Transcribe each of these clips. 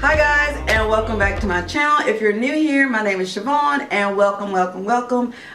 Hi guys, and welcome back to my channel. If you're new here, my name is Shavonne, and welcome.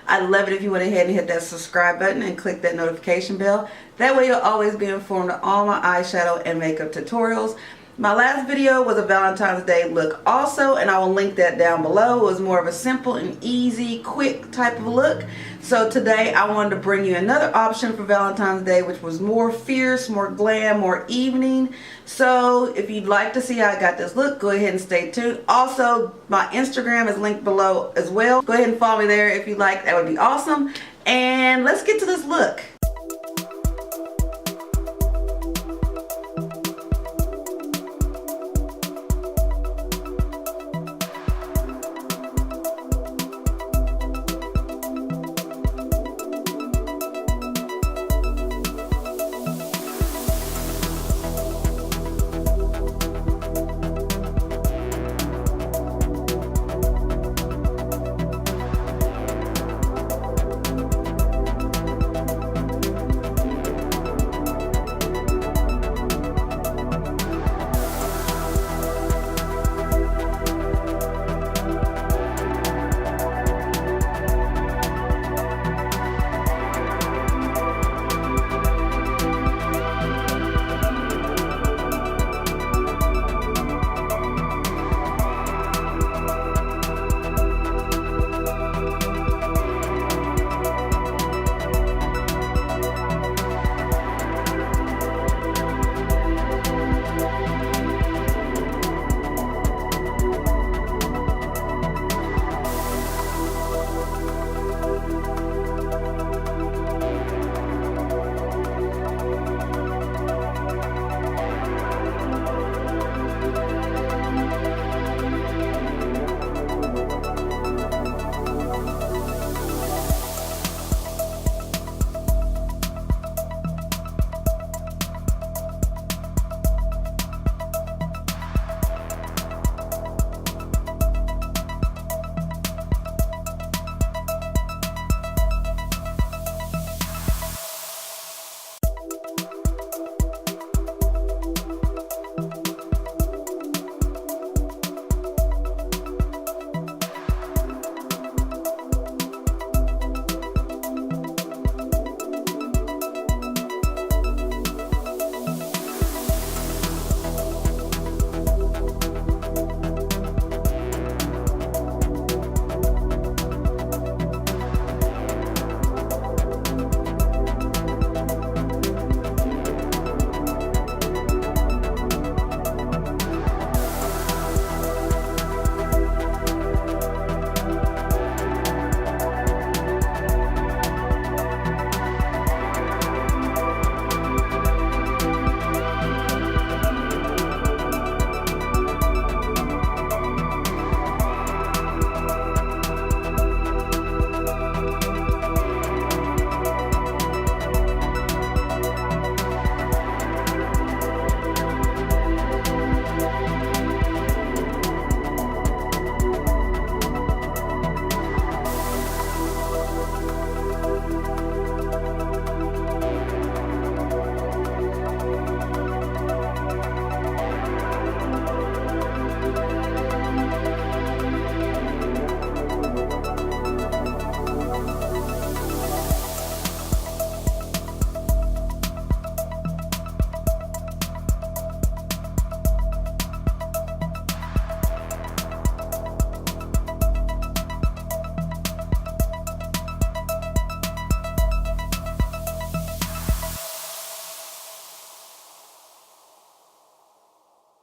I'd love it if you went ahead and hit that subscribe button and click that notification bell. That way you'll always be informed of all my eyeshadow and makeup tutorials. My last video was a Valentine's Day look also, and I will link that down below. It was more of a simple and easy, quick type of look. So today I wanted to bring you another option for Valentine's Day, which was more fierce, more glam, more evening. So if you'd like to see how I got this look, go ahead and stay tuned. Also, my Instagram is linked below as well. Go ahead and follow me there if you like. That would be awesome. And let's get to this look.